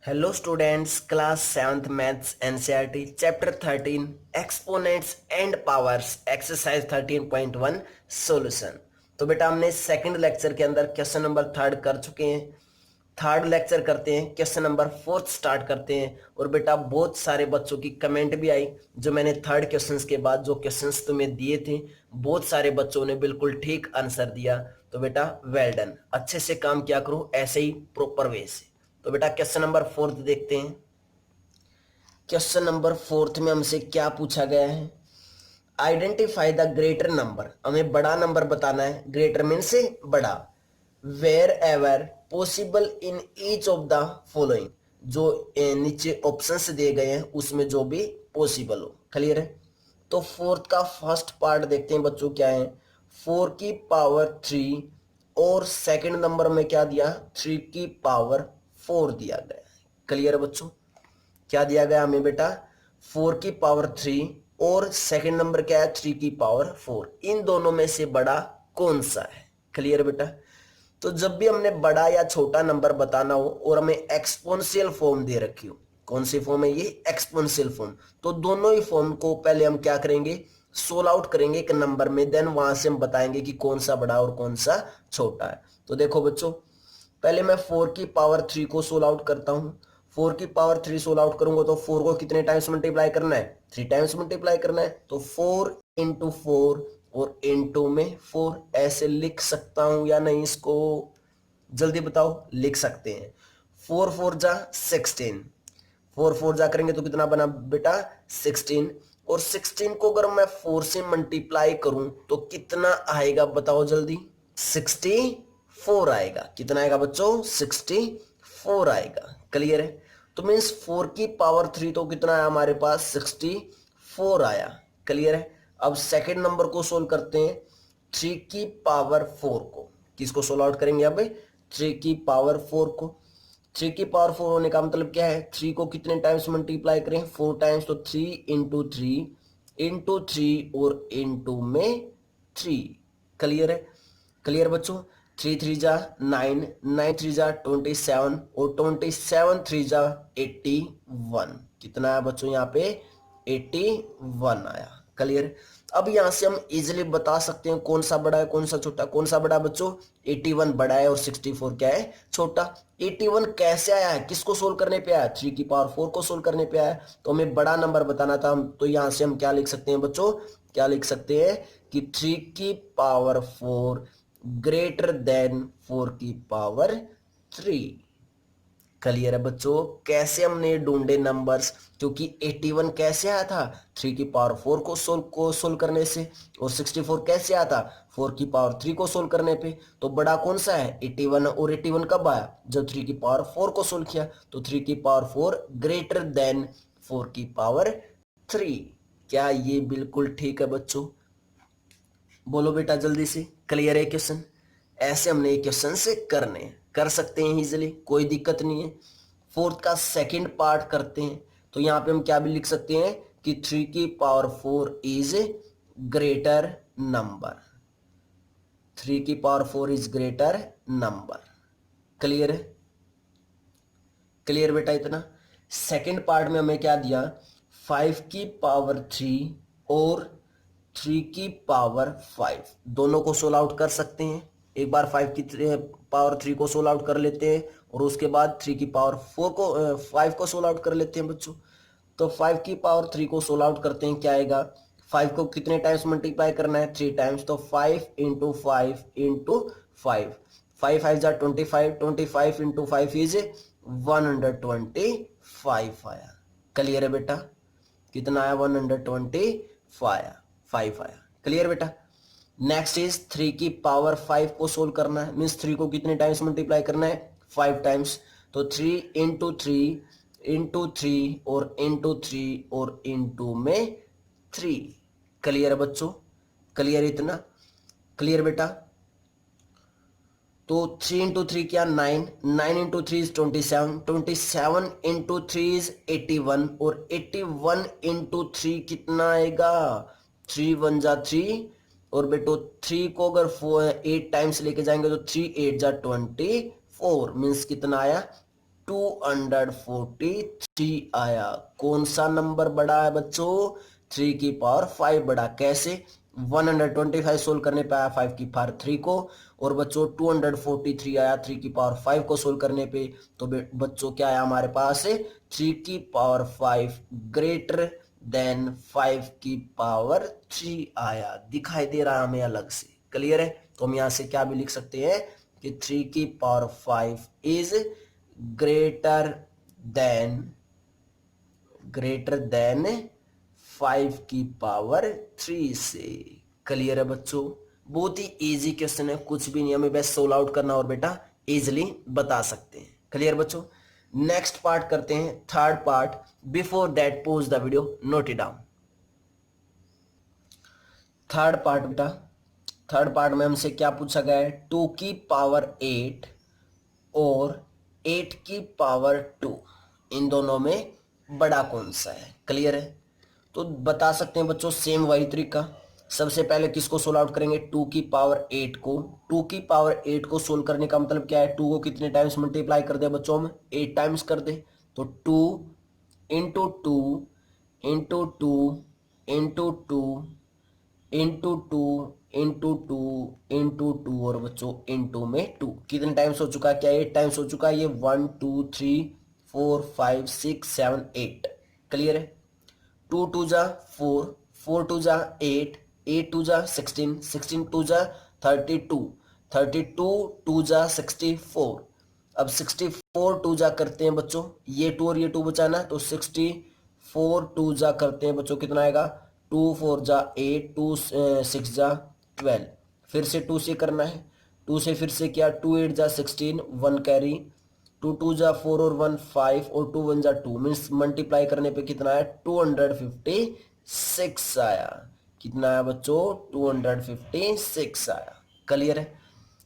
Hello students, class 7th maths NCERT chapter 13 exponents and powers exercise 13.1 solution. तो बेटा हमने second lecture के अंदर क्वेश्चन नंबर थर्ड कर चुके हैं। थर्ड लेक्चर करते हैं, क्वेश्चन नंबर फोर्थ स्टार्ट करते हैं। और बेटा बहुत सारे बच्चों की कमेंट भी आई, जो मैंने थर्ड क्वेश्चंस के बाद जो क्वेश्चंस तुम्हें दिए थे, बहुत सारे बच्चों ने बिल्कुल ठीक आंसर दिया। तो बेटा वेल डन, अच्छे से काम किया करो, ऐसे ही प्रॉपर वे से। तो बेटा क्वेश्चन नंबर फोर्थ देखते हैं। क्वेश्चन नंबर फोर्थ में हमसे क्या पूछा गया है? आइडेंटिफाई द ग्रेटर नंबर, हमें बड़ा नंबर बताना है। ग्रेटर मीन से बड़ा। Wherever possible in each of the following, जो नीचे ऑप्शंस दिए गए हैं उसमें जो भी पॉसिबल हो। क्लियर है? तो फोर्थ का फर्स्ट पार्ट देखते हैं बच्चों, क्या है? 4 की पावर 3 और सेकंड नंबर में क्या दिया? 3 की पावर 4 दिया गया है। क्लियर है बच्चों? क्या दिया गया हमें बेटा? 4 की पावर 3 और सेकंड नंबर क्या है? 3 की पावर 4। इन दोनों में से बड़ा कौन सा है? क्लियर बेटा? तो जब भी हमने बड़ा या छोटा नंबर बताना हो और हमें एक्सपोनेंशियल फॉर्म दे रखी हो, कौन सी फॉर्म है ये? Exponential form. तो दोनों ही फॉर्म को पहले हम क्या करेंगे? सोल्व आउट करेंगे एक नंबर में, देन वहां से हम बताएंगे कि कौन सा बड़ा और कौन सा छोटा है। तो देखो बच्चों, पहले मैं 4 की पावर 3 को सोल्व आउट करता हूं। 4 की पावर 3 सोल्व आउट करूंगा तो 4 को कितने टाइम्स मल्टीप्लाई करना है? 3 टाइम्स मल्टीप्लाई करना है। तो 4 into 4 और इनटू में 4 ऐसे लिख सकता हूं या नहीं? इसको जल्दी बताओ। लिख सकते हैं। 4 4 जा 16, 4 4 जा करेंगे तो कितना बना बेटा? 16। और 16 को अगर मैं 4 से मल्टीप्लाई करूं तो कितना आएगा बताओ जल्दी? 64 आएगा। कितना आएगा बच्चों? 64 आएगा। क्लियर है? तो मीन्स 4 की पावर 3 तो कितना आया हमारे पास? 64 आया। क्लियर है? अब सेकंड नंबर को सोल्व करते हैं। 3 की पावर 4 को, किसको सोल्व आउट करेंगे? अब 3 की पावर 4 को। 3 की पावर 4 होने का मतलब क्या है? 3 को कितने टाइम्स मल्टीप्लाई करें? 4 टाइम्स। तो 3 into 3 और इनटू में 3। क्लियर है? क्लियर बच्चों? 3 3 जा 9, 9 3 जा 27 और 27 3 जा 81। कितना आया बच्चों यहाँ पे? 81 आया। क्लियर? अब यहां से हम इजिली बता सकते हैं कौन सा बड़ा है कौन सा छोटा। कौन सा बड़ा बच्चों? 81 बड़ा है और 64 क्या है? छोटा। 81 कैसे आया है? किसको सोल्व करने पे आया? 3 की पावर 4 को सोल्व करने पे आया। तो हमें बड़ा नंबर बताना था। तो यहां से हम क्या लिख सकते हैं बच्चों? क्या लिख सकते हैं कि 3 की पावर 4 ग्रेटर देन 4 की पावर 3। क्लियर है बच्चों? कैसे हमने ढूंढे नंबर्स? क्योंकि 81 कैसे आया था? 3 की पावर 4 को सोल्व करने से। और 64 कैसे आया था? 4 की पावर 3 को सोल्व करने पे। तो बड़ा कौन सा है? 81। और 81 कब आया? जब 3 की पावर 4 को सोल्व किया। तो 3 की पावर 4 ग्रेटर देन 4 की पावर 3। क्या ये बिल्कुल ठीक है बच्चों? बोलो बेटा जल्दी से। क्लियर है क्वेश्चन? ऐसे हमने क्वेश्चन से करने हैं, कर सकते हैं इजिली, कोई दिक्कत नहीं है। फोर्थ का सेकंड पार्ट करते हैं। तो यहां पे हम क्या भी लिख सकते हैं कि 3 की पावर 4 इज ग्रेटर नंबर। 3 की power 4 is greater number. Clear है? क्लियर बेटा इतना? सेकंड पार्ट में हमें क्या दिया? 5 की पावर 3 और 3 की पावर 5 दोनों को सोल्व आउट कर सकते हैं। एक बार 5 की पावर 3 को सोल्व आउट कर लेते हैं और उसके बाद 3 की पावर 4 को 5 को सोल्व आउट कर लेते हैं बच्चों। तो 5 की पावर 3 को सोल्व आउट करते हैं, क्या आएगा? 5 को कितने टाइम्स मल्टीप्लाई करना है? 3 टाइम्स। तो 5 into 5 into 5, 5 5 जा 25, 25 into 5 इज 125 आया। क्लियर है बेटा? कितना आया? 125 आया, 5 आया। क्लियर बेटा? नेक्स्ट इज 3 की पावर 5 को सोल्व करना है। मीन्स 3 को कितने टाइम्स मल्टीप्लाई करना है? 5 टाइम्स। तो 3 into 3 into 3 और इंटू 3 और इंटू में 3। क्लियर है बच्चों? क्लियर इतना? क्लियर बेटा? तो 3 into 3 क्या? 9, 9 into 3 इज 27, 27 into 3 इज 81 और 81 into 3 कितना आएगा? 3 1 जा 3 और बेटो 3 को अगर 8 टाइम्स लेके जाएंगे तो 3 8 जा 24 मीन्स कितना आया? 243 आया। कौन सा नंबर बड़ा है बच्चों? 3 की पावर 5 बड़ा। कैसे? 125 सोल्व करने पे आया 5 की पावर 3 को, और बच्चों 243 आया 3 की पावर 5 को सोल्व करने पे। तो बच्चों क्या आया हमारे पास? 3 की पावर 5 ग्रेटर देन 5 की पावर 3 आया। दिखाई दे रहा है हमें अलग से। क्लियर है? तो हम यहां से क्या भी लिख सकते हैं कि 3 की पावर 5 इज ग्रेटर देन 5 की पावर 3 से। क्लियर है बच्चों? बहुत ही इजी क्वेश्चन है, कुछ भी नहीं, हमें बस सोल्व आउट करना और बेटा इजीली बता सकते हैं। क्लियर बच्चों? नेक्स्ट पार्ट करते हैं, third part. Before that pause the video, note it down. Third part बेटा, थर्ड पार्ट में हमसे क्या पूछा गया है? 2 की पावर 8 और 8 की पावर 2, इन दोनों में बड़ा कौन सा है? क्लियर है? तो बता सकते हैं बच्चों सेम वही तरीका। सबसे पहले किसको सोल्व आउट करेंगे? 2 की पावर 8 को। 2 की पावर 8 को सोल्व करने का मतलब क्या है? 2 को कितने टाइम्स मल्टीप्लाई कर दे बच्चों? हम 8 टाइम्स कर दे। तो 2 into 2 into 2 into 2 into 2 into 2 into 2 और बच्चों इंटू में 2 कितने टाइम्स हो चुका है? क्या 8 टाइम्स हो चुका है? ये 1 2 3 4 5 6 7 8। क्लियर है? 2 टू जा 4, 4 टू जा 8, 8 टू जा 16, 16 टू जा 32, 32 टू जा 64। अब 64 टू जा करते हैं बच्चों, ये 2 और ये 2 बचाना, तो 64 टू जा करते हैं बच्चों, कितना आएगा? 2 4 जा 8, 2 6 जा 12। फिर से 2 से करना है, 2 से फिर से क्या? 2 8 जा 16, 1 कैरी, 2 2 जा 4 और 1 5 और 2 1 जा 2, मीन्स मल्टीप्लाई करने पे कितना है? 256 आया। कितना आया बच्चों? 256 आया। क्लियर है?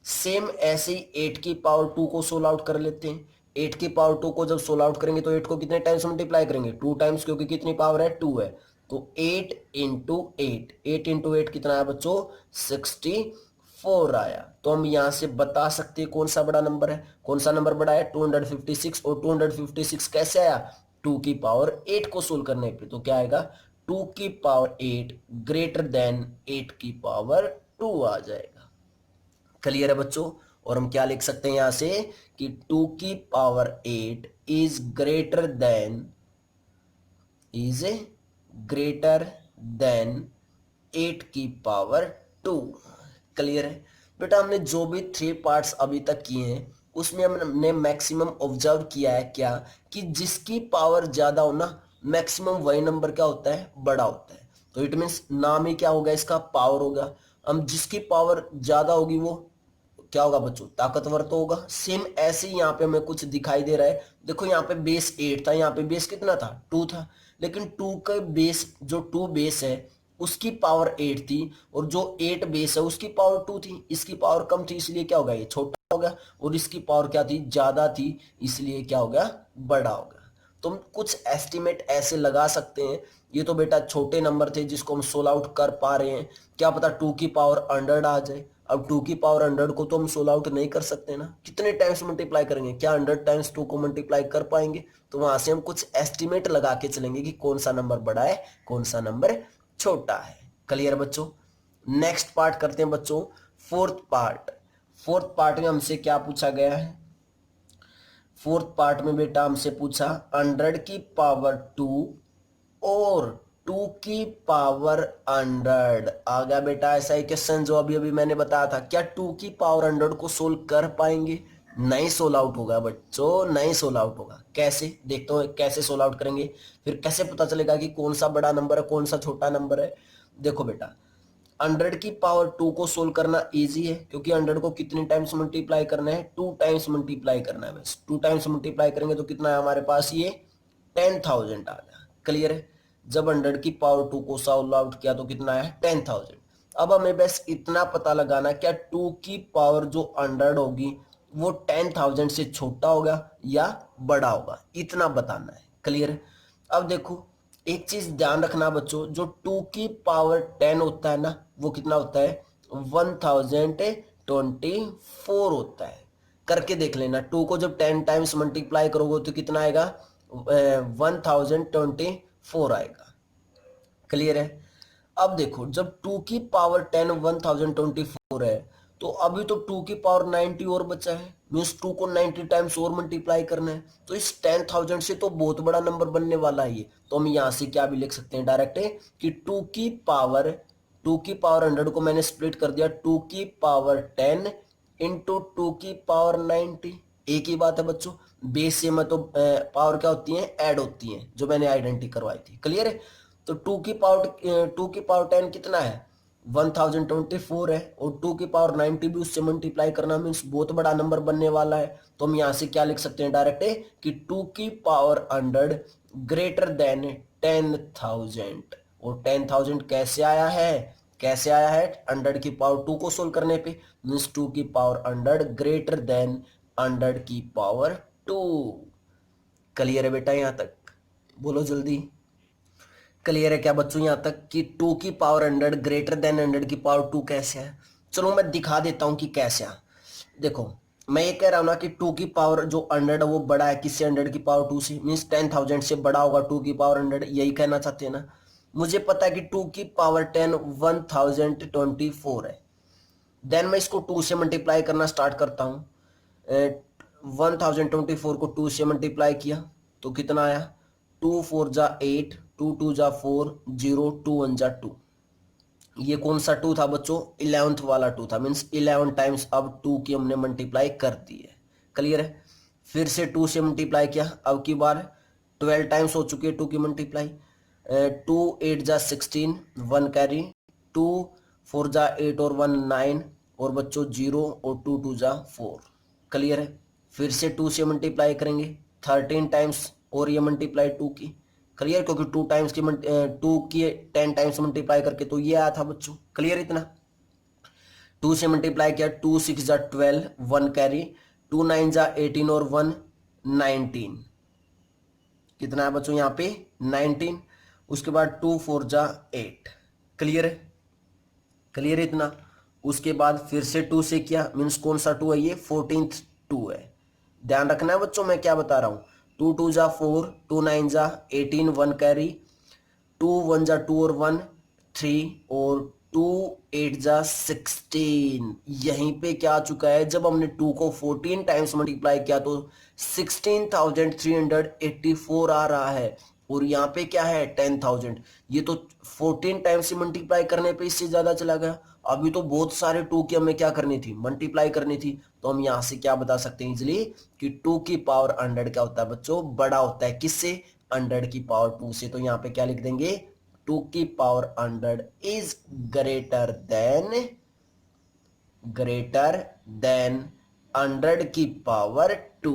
सेम ऐसे ही 8 की पावर 2 को सोल्व आउट कर लेते हैं। 8 की पावर 2 को जब सोल्व आउट करेंगे तो 8 को कितने टाइम्स मल्टीप्लाई करेंगे? 2 टाइम्स, क्योंकि कितनी पावर है? 2 है। तो 8 इंटू 8, 8 इंटू 8 कितना आया बच्चों? 64 आया। तो हम यहां से बता सकते हैं कौन सा बड़ा नंबर है। कौन सा नंबर बड़ा है? 256। और 256 कैसे आया? 2 की पावर 8 को सोल्व करने पे। तो क्या आएगा? 2 की पावर 8 ग्रेटर देन 8 की पावर 2 आ जाएगा। क्लियर है बच्चों? और हम क्या लिख सकते हैं यहां से कि 2 की पावर 8 इज ग्रेटर देन 8 की पावर 2। क्लियर है? बेटा हमने जो भी 3 पार्ट्स अभी तक किए हैं उसमें हमने मैक्सिमम ऑब्जर्व किया है क्या, कि जिसकी पावर ज्यादा हो ना, मैक्सिमम वही नंबर क्या होता है? बड़ा होता है। तो इट मीन्स नाम ही क्या होगा इसका? पावर होगा। हम जिसकी पावर ज्यादा होगी वो क्या होगा बच्चों? ताकतवर तो होगा। सेम ऐसे ही यहाँ पे हमें कुछ दिखाई दे रहा है। देखो यहाँ पे बेस 8 था, यहाँ पे बेस कितना था? 2 था। लेकिन 2 का बेस, जो 2 बेस है उसकी पावर 8 थी, और जो 8 बेस है उसकी पावर 2 थी। इसकी पावर कम थी, इसलिए क्या होगा? ये छोटा हो गया। और इसकी पावर क्या थी? ज्यादा थी, इसलिए क्या हो गया? बड़ा हो गया। तो हम कुछ एस्टिमेट ऐसे लगा सकते हैं। ये तो बेटा छोटे नंबर थे जिसको हम सोल्व आउट कर पा रहे हैं। क्या पता 2 की पावर 100 आ जाए। अब 2 की पावर 100 को तो हम सोल्व आउट नहीं कर सकते ना। कितने टाइम्स मल्टीप्लाई करेंगे? क्या 100 टाइम्स 2 को मल्टीप्लाई कर पाएंगे? तो वहां से हम कुछ एस्टिमेट लगा के चलेंगे कि कौन सा नंबर बड़ा है, कौन सा नंबर छोटा है। क्लियर बच्चों? नेक्स्ट पार्ट करते हैं बच्चों, फोर्थ पार्ट। फोर्थ पार्ट में हमसे क्या पूछा गया है? फोर्थ पार्ट में बेटा हमसे पूछा 100 की पावर 2 और 2 की पावर 100 आ गया बेटा। ऐसा ही क्वेश्चन जो अभी अभी मैंने बताया था। क्या 2 की पावर 100 को सोल्व कर पाएंगे? नहीं सोल्व आउट होगा बच्चों, नहीं सोल्व आउट होगा। कैसे? देखते हो कैसे सोल्व आउट करेंगे। फिर कैसे पता चलेगा कि कौन सा बड़ा नंबर है, कौन सा छोटा नंबर है? देखो बेटा 100 की पावर 2 को सोल्व करना इजी है, क्योंकि 100 को कितने टाइम्स मल्टीप्लाई करना है? 2 टाइम्स मल्टीप्लाई करना है बस। 2 टाइम्स मल्टीप्लाई करेंगे तो कितना है हमारे पास? ये 10,000 आ गया। क्लियर है? जब 100 की पावर 2 को सॉल्व आउट किया तो कितना है? 10,000। अब हमें बस इतना पता लगाना, क्या 2 की पावर जो 100 होगी वो 10,000 से छोटा होगा या बड़ा होगा, इतना बताना है। क्लियर है? अब देखो एक चीज ध्यान रखना बच्चों, जो 2 की पावर 10 होता है ना, वो कितना होता है? 1024 होता है। करके देख लेना। 2 को जब 10 टाइम्स मल्टीप्लाई करोगे तो कितना आएगा, 1024 आएगा। क्लियर है। अब देखो जब 2 की पावर 10 1024 है तो अभी तो 2 की पावर 90 और बचा है, मीन्स 2 को 90 टाइम्स और मल्टीप्लाई करना है। तो इस 10,000 से तो बहुत बड़ा नंबर बनने वाला है ये। तो हम यहां से क्या भी लिख सकते हैं डायरेक्ट कि 2 की पावर 100 को मैंने स्प्लिट कर दिया 2 की पावर 10 इंटू 2 की पावर 90। एक ही बात है बच्चों, बेस से में तो पावर क्या होती है, ऐड होती है, जो मैंने आइडेंटिटी करवाई थी। क्लियर है। तो 2 की पावर 10 कितना है, 1024 है, और 2 की पावर 90 भी उससे मल्टीप्लाई करना, मीन्स बहुत बड़ा नंबर बनने वाला है। तो हम यहां से क्या लिख सकते हैं डायरेक्ट कि 2 की पावर 100 ग्रेटर देन 10,000। और 10,000 कैसे आया है, 100 की पावर 2 को सोल्व करने पे, मीन्स 2 की पावर 100 ग्रेटर देन 100 की पावर 2। क्लियर है बेटा यहां तक, बोलो जल्दी। क्लियर है क्या बच्चों यहां तक कि 2 की पावर 100 ग्रेटर देन 100 की पावर 2 कैसे है। चलो मैं दिखा देता हूं कि कैसे है। देखो मैं ये कह रहा हूं ना कि 2 की पावर जो 100 है वो बड़ा है किससे, 100 की पावर 2 से, मीन्स 10,000 से बड़ा होगा 2 की पावर 100, यही कहना चाहते हैं ना। मुझे पता है कि 2 की पावर 10 1024 है। देन मैं इसको 2 से मल्टीप्लाई करना स्टार्ट करता हूँ। 1024 को 2 से मल्टीप्लाई किया तो कितना आया, 2 4 जा 8, 2 2 जा 4, 0 2 1 जा 2। ये कौन सा 2 था बच्चों, 11th वाला 2 था, मीन्स 11 टाइम्स अब 2 की हमने मल्टीप्लाई कर दी है। क्लियर है। फिर से 2 से मल्टीप्लाई किया, अब की बार 12 टाइम्स हो चुकी है 2 की मल्टीप्लाई। 2 8 जा 16, 1 कैरी, 2 4 जा 8 और 1 9, और बच्चों 0 और 2 2 जा 4। क्लियर है। फिर से 2 से मल्टीप्लाई करेंगे 13 टाइम्स, और ये मल्टीप्लाई 2 की। क्लियर, क्योंकि 2 की 10 टाइम्स मल्टीप्लाई करके तो ये आया था बच्चों। क्लियर इतना। 2 से मल्टीप्लाई किया, 2 6 जा 12, 1 कैरी, 2 9 जा 18 और 1 19। कितना है बच्चों यहाँ पे 19। उसके बाद 2 4 जा 8। क्लियर है। क्लियर इतना। उसके बाद फिर से 2 से किया, मीन्स कौन सा 2 है ये, 14th 2 है। ध्यान रखना है बच्चों मैं क्या बता रहा हूं। 2 2 जा 4, 2 9 जा 18, 1 कैरी, 2 1 जा 2 और 1 3, और 2 8 जा 16। यहीं पे क्या आ चुका है, जब हमने 2 को 14 टाइम्स मल्टीप्लाई किया तो 16,384 आ रहा है, और यहाँ पे क्या है 10,000। ये तो 14 टाइम्स से मल्टीप्लाई करने पे इससे ज्यादा चला गया। अभी तो बहुत सारे 2 की हमें क्या करनी थी, मल्टीप्लाई करनी थी। तो हम यहां से क्या बता सकते हैं इजिली कि 2 की पावर 100 क्या होता है बच्चों, बड़ा होता है किससे, 100 की पावर 2 से। तो यहाँ पे क्या लिख देंगे, 2 की पावर 100 इज ग्रेटर देन 100 की पावर 2।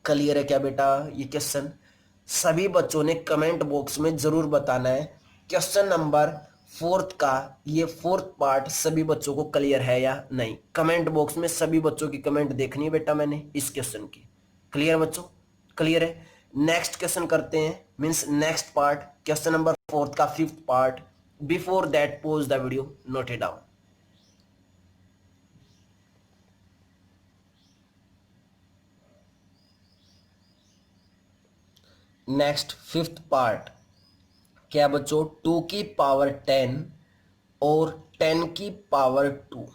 क्लियर है क्या बेटा ये क्वेश्चन। सभी बच्चों ने कमेंट बॉक्स में जरूर बताना है क्वेश्चन नंबर 4 का ये 4th पार्ट सभी बच्चों को क्लियर है या नहीं। कमेंट बॉक्स में सभी बच्चों की कमेंट देखनी है बेटा मैंने इस क्वेश्चन की। क्लियर बच्चों, क्लियर है। नेक्स्ट क्वेश्चन करते हैं, means next part question number 4 का 5th part. Before that pause the video, note it down. Next 5th part क्या बच्चों, 2 की पावर 10 और 10 की पावर 2,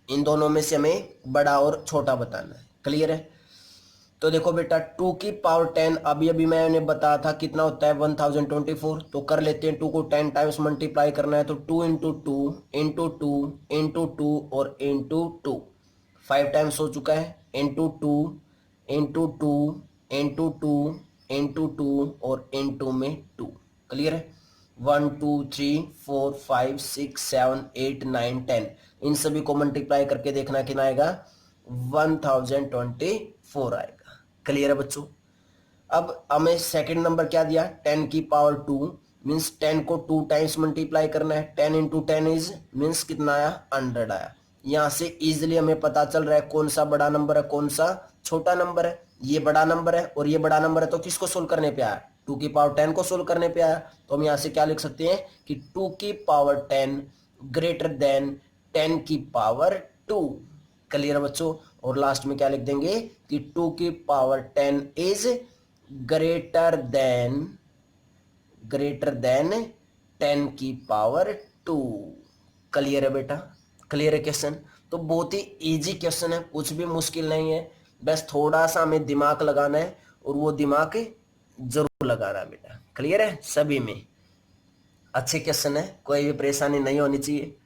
इन दोनों में से हमें बड़ा और छोटा बताना है। क्लियर है। तो देखो बेटा 2 की पावर 10 अभी अभी मैंने बताया था कितना होता है 1024। तो कर लेते हैं, 2 को 10 टाइम्स मल्टीप्लाई करना है तो 2 इंटू 2 इंटू 2 इंटू 2 और इंटू 2, 5 टाइम्स हो चुका है, इंटू 2 इंटू 2 इंटू 2 इंटू 2 और इंटू में 2। क्लियर है। 1 2 3 4 5 6 7 8 9 10, इन सभी को मल्टीप्लाई करके देखना कितना आएगा, 1024 आएगा। क्लियर है बच्चों। अब हमें सेकंड नंबर क्या दिया, 10 की पावर 2, मीन्स 10 को 2 टाइम्स मल्टीप्लाई करना है। 10 इंटू 10 इज मीन्स कितना आया, 100 आया। यहां से इजिली हमें पता चल रहा है कौन सा बड़ा नंबर है कौन सा छोटा नंबर है। ये बड़ा नंबर है और ये बड़ा नंबर है, तो किसको सोल्व करने पे आया, 2 की पावर 10 को सोल्व करने पे आया। तो हम यहां से क्या लिख सकते हैं कि 2 की पावर 10 ग्रेटर देन 10 की पावर 2। क्लियर बच्चों। और लास्ट में क्या लिख देंगे कि 2 की पावर 10 इज ग्रेटर देन 10 की पावर 2। क्लियर है बेटा? क्लियर है क्वेश्चन? तो बहुत ही इजी क्वेश्चन है, कुछ भी मुश्किल नहीं है, बस थोड़ा सा हमें दिमाग लगाना है और वो दिमाग जरूर लगाना है बेटा। क्लियर है? सभी में अच्छे क्वेश्चन है, कोई भी परेशानी नहीं होनी चाहिए।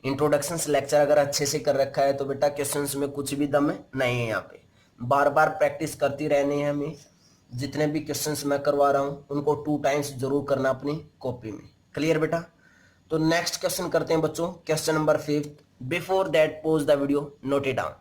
इंट्रोडक्शन लेक्चर अगर अच्छे से कर रखा है तो बेटा क्वेश्चंस में कुछ भी दम नहीं है। यहाँ पे बार बार प्रैक्टिस करती रहनी है हमें। जितने भी क्वेश्चंस मैं करवा रहा हूँ उनको 2 टाइम्स जरूर करना अपनी कॉपी में। क्लियर बेटा? तो नेक्स्ट क्वेश्चन करते हैं बच्चों, question number 5। Before that pause the video, note it down.